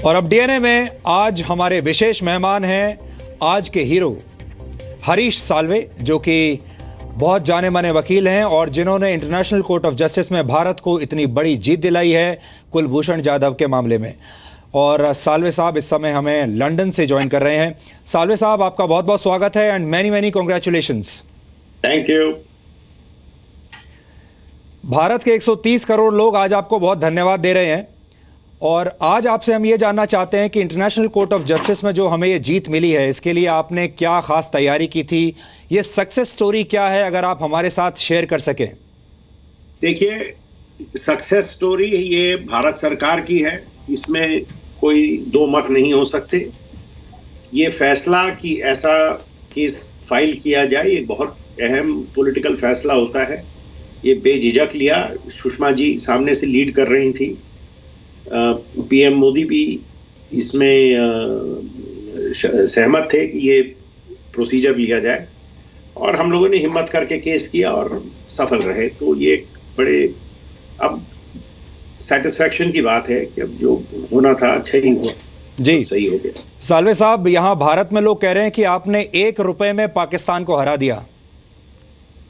और अब डीएनए में आज हमारे विशेष मेहमान हैं आज के हीरो हरीश साल्वे, जो कि बहुत जाने माने वकील हैं और जिन्होंने इंटरनेशनल कोर्ट ऑफ जस्टिस में भारत को इतनी बड़ी जीत दिलाई है कुलभूषण जाधव के मामले में। और साल्वे साहब इस समय हमें लंदन से ज्वाइन कर रहे हैं। साल्वे साहब, आपका बहुत बहुत स्वागत है and many many congratulations. Thank you. Bharat के 130 करोड़ लोग आज आपको बहुत धन्यवाद दे रहे हैं और आज आपसे हम ये जानना चाहते हैं कि इंटरनेशनल कोर्ट ऑफ जस्टिस में जो हमें ये जीत मिली है, इसके लिए आपने क्या खास तैयारी की थी? ये सक्सेस स्टोरी क्या है, अगर आप हमारे साथ शेयर कर सकें। देखिए, सक्सेस स्टोरी ये भारत सरकार की है, इसमें कोई दो मत नहीं हो सकते। ये फैसला कि ऐसा केस फाइल किया जाए, ये बहुत अहम पॉलिटिकल फैसला होता है। ये बेझिझक लिया। सुषमा जी सामने से लीड कर रही थी, पीएम मोदी भी इसमें सहमत थे कि ये प्रोसीजर लिया जाए और हम लोगों ने हिम्मत करके केस किया और सफल रहे। तो ये एक बड़े अब सेटिस्फैक्शन की बात है कि अब जो होना था अच्छा ही हुआ। जी, तो सही हो गया। साल्वे साहब, यहाँ भारत में लोग कह रहे हैं कि आपने 1 रुपए में पाकिस्तान को हरा दिया।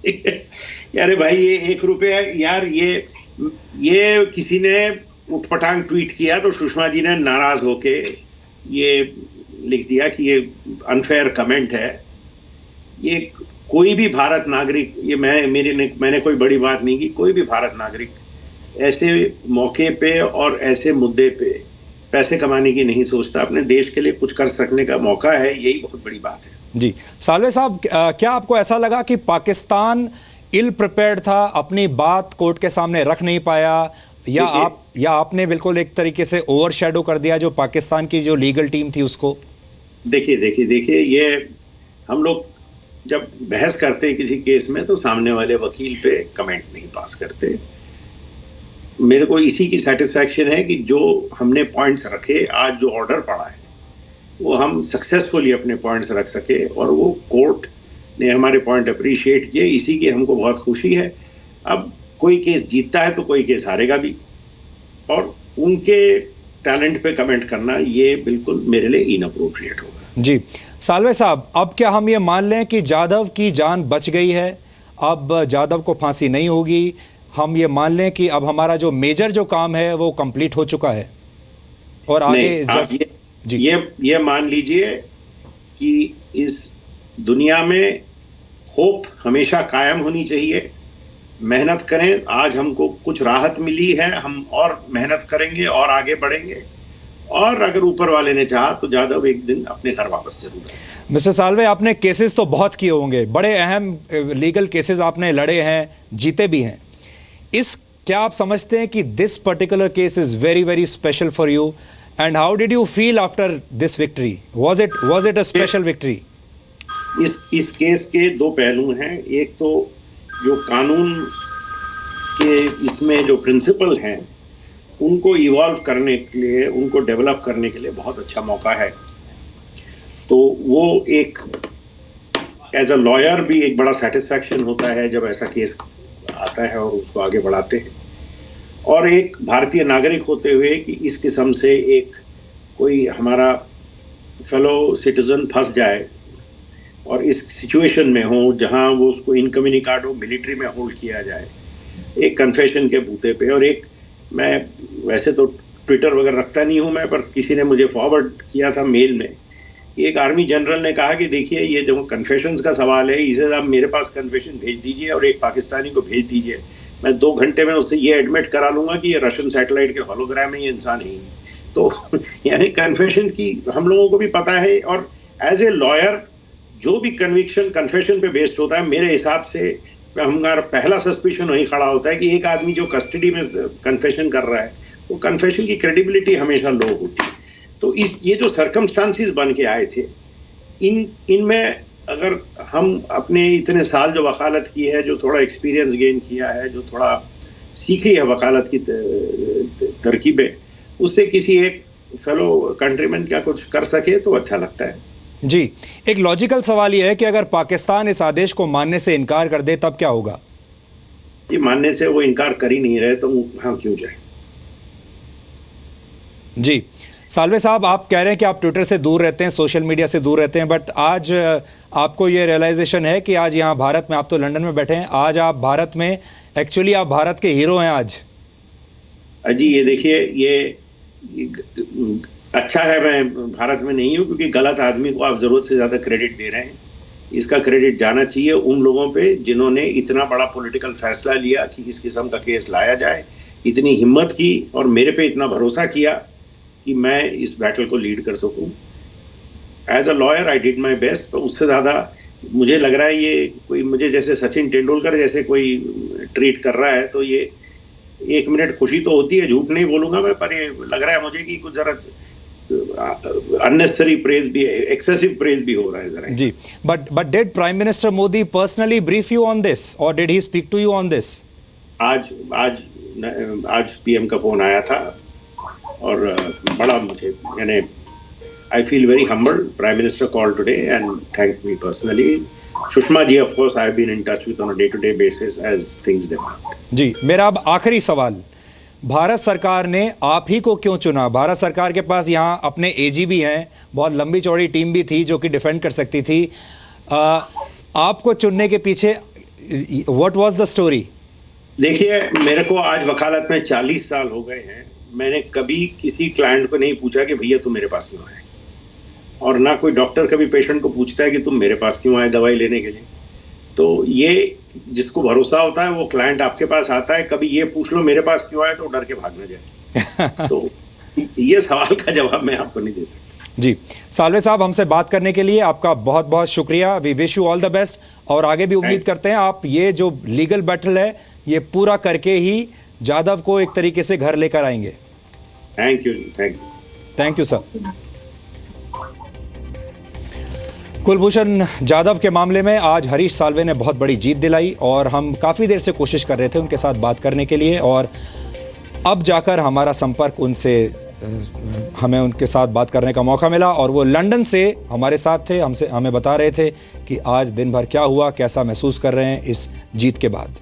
यार भाई, ये 1 रुपया यार, ये किसी ने उठपटांग ट्वीट किया तो सुषमा जी ने नाराज होके ये लिख दिया कि ये अनफेयर कमेंट है। ये कोई भी भारत नागरिक, ये मैंने कोई बड़ी बात नहीं की, कोई भी भारत नागरिक ऐसे मौके पे और ऐसे मुद्दे पे पैसे कमाने की नहीं सोचता। अपने देश के लिए कुछ कर सकने का मौका है, यही बहुत बड़ी बात है। जी साल्वे साहब, क्या आपको ऐसा लगा कि पाकिस्तान इल प्रिपेयर्ड था, अपनी बात कोर्ट के सामने रख नहीं पाया, या आपने बिल्कुल एक तरीके से ओवरशैडो कर दिया जो पाकिस्तान की जो लीगल टीम थी उसको? देखिए, ये हम लोग जब बहस करते हैं किसी केस में तो सामने वाले वकील पे कमेंट नहीं पास करते। मेरे को इसी की सेटिस्फैक्शन है कि जो हमने पॉइंट्स रखे, आज जो ऑर्डर पड़ा है वो हम सक्सेसफुली अपने पॉइंट्स रख सके और वो कोर्ट ने हमारे पॉइंट अप्रिशिएट किए, इसी की हमको बहुत खुशी है। अब कोई केस जीतता है तो कोई केस हारेगा भी, और उनके टैलेंट पे कमेंट करना ये बिल्कुल मेरे लिए इनअप्रोप्रिएट होगा। जी साल्वे साहब, अब क्या हम ये मान लें कि जाधव की जान बच गई है, अब जाधव को फांसी नहीं होगी? हम ये मान लें कि अब हमारा जो मेजर जो काम है वो कंप्लीट हो चुका है और आगे ये मान लीजिए कि इस दुनिया में होप हमेशा कायम होनी चाहिए। मेहनत करें, आज हमको कुछ राहत मिली है, हम और मेहनत करेंगे और आगे बढ़ेंगे, और अगर ऊपर वाले ने चाहा तो जाधव एक दिन अपने घर वापस जरूर आएंगे। मिस्टर साल्वे, आपने केसेस तो बहुत किए होंगे, बड़े अहम लीगल केसेस आपने लड़े हैं, जीते भी हैं। क्या आप समझते हैं कि this particular case is very very special for you, and how did you feel after this victory? Was it a special victory? इस केस के दो पहलू हैं। एक तो जो कानून के इसमें जो प्रिंसिपल हैं उनको इवॉल्व करने के लिए, उनको डेवलप करने के लिए बहुत अच्छा मौका है। तो वो एक एज अ लॉयर भी एक बड़ा सेटिस्फैक्शन होता है जब ऐसा केस आता है और उसको आगे बढ़ाते हैं। और एक भारतीय नागरिक होते हुए कि इस किस्म से एक कोई हमारा फेलो सिटीजन फंस जाए और इस सिचुएशन में हो जहां वो उसको इनकम्युनिकाडो मिलिट्री में होल्ड किया जाए, एक कन्फेशन के बूते पे। और एक, मैं वैसे तो ट्विटर वगैरह रखता नहीं हूं मैं, पर किसी ने मुझे फॉरवर्ड किया था मेल में, एक आर्मी जनरल ने कहा कि देखिए, ये जो कन्फेशंस का सवाल है, इसे आप मेरे पास कन्फेशन भेज दीजिए और एक पाकिस्तानी को भेज दीजिए, मैं 2 घंटे में उससे ये एडमिट करा लूंगा कि ये रशियन सैटेलाइट के होलोग्राम है, ये इंसान ही है। तो यानी कन्फेशन की हम लोगों को भी पता है, और एज ए लॉयर जो भी कन्विक्शन कन्फेशन पे बेस्ड होता है, मेरे हिसाब से हमारा पहला सस्पिशन वही खड़ा होता है कि एक आदमी जो कस्टडी में कन्फेशन कर रहा है, वो कन्फेशन की क्रेडिबिलिटी हमेशा लो होती है। तो ये जो सर्कमस्टांसिस बन के आए थे, इनमें अगर हम अपने इतने साल जो वकालत की है, जो थोड़ा एक्सपीरियंस गेन किया है, जो थोड़ा सीखी है वकालत की तरकीबें, उससे किसी एक फेलो कंट्रीमैन क्या कुछ कर सके तो अच्छा लगता है। जी, एक लॉजिकल सवाल यह है कि अगर पाकिस्तान इस आदेश को मानने से इनकार कर दे तब क्या होगा? ये मानने से वो इनकार कर ही नहीं रहे तो हाँ क्यों जाए। जी साल्वे साहब, आप कह रहे हैं कि आप ट्विटर से दूर रहते हैं, सोशल मीडिया से दूर रहते हैं, बट आज आपको ये रियलाइजेशन है कि आज यहाँ भारत में, आप तो लंदन में बैठे हैं, आज आप भारत में एक्चुअली आप भारत के हीरो हैं आज। अजी ये देखिए, ये अच्छा है मैं भारत में नहीं हूँ, क्योंकि गलत आदमी को आप जरूरत से ज्यादा क्रेडिट दे रहे हैं। इसका क्रेडिट जाना चाहिए उन लोगों पे जिन्होंने इतना बड़ा पॉलिटिकल फैसला लिया कि इस किस्म का केस लाया जाए, इतनी हिम्मत की और मेरे पे इतना भरोसा किया कि मैं इस बैटल को लीड कर सकूं। As a lawyer I did my best. तो उससे ज़्यादा मुझे लग रहा है ये कोई मुझे जैसे सचिन तेंदुलकर जैसे कोई ट्रीट कर रहा है, तो ये 1 मिनट खुशी तो होती है, झूठ नहीं बोलूंगा मैं, पर ये लग रहा है मुझे कि कुछ ज़रा unnecessary praise भी, excessive praise भी हो रहा है जरा। जी, but did Prime Minister Modi personally brief you on this or did he speak to you on this? आज पीएम का फोन आया था और बड़ा मुझे यानी I feel very humbled. Prime Minister called today and thanked me personally. Sushma ji, of course, I have been in touch with on a day-to-day basis as things develop. जी, मेरा अब आखिरी सवाल, भारत सरकार ने आप ही को क्यों चुना? भारत सरकार के पास यहाँ अपने एजीबी हैं, बहुत लंबी चौड़ी टीम भी थी जो कि डिफेंड कर सकती थी। आपको चुनने के पीछे व्हाट वाज द स्टोरी? देखिए, मेरे को आज वकालत में 40 साल हो गए हैं। मैंने कभी किसी क्लाइंट को नहीं पूछा कि भैया तुम मेरे पास क्यों आए, और ना कोई डॉक्टर कभी पेशेंट को पूछता है कि तुम मेरे पास क्यों आए दवाई लेने के लिए। तो ये जिसको भरोसा होता है वो क्लाइंट आपके पास आता है। कभी ये पूछ लो मेरे पास क्यों आए तो डर के भाग न जाए। तो ये सवाल का जवाब मैं आपको नहीं दे सकता। जी, साल्वे साहब, हमसे बात करने के लिए आपका बहुत बहुत शुक्रिया। We wish you all the best और आगे भी उम्मीद करते हैं आप ये जो लीगल बैटल है ये पूरा करके ही जाधव को एक तरीके से घर लेकर आएंगे। Thank you. Thank you sir. Kulbhushan Jadhav के मामले में आज हरीश साल्वे ने बहुत बड़ी जीत दिलाई और हम काफ़ी देर से कोशिश कर रहे थे उनके साथ बात करने के लिए, और अब जाकर हमारा संपर्क उनसे, हमें उनके साथ बात करने का मौका मिला और वो लंदन से हमारे साथ थे, हमें बता रहे थे कि आज दिन भर क्या हुआ, कैसा महसूस कर रहे हैं इस जीत के बाद।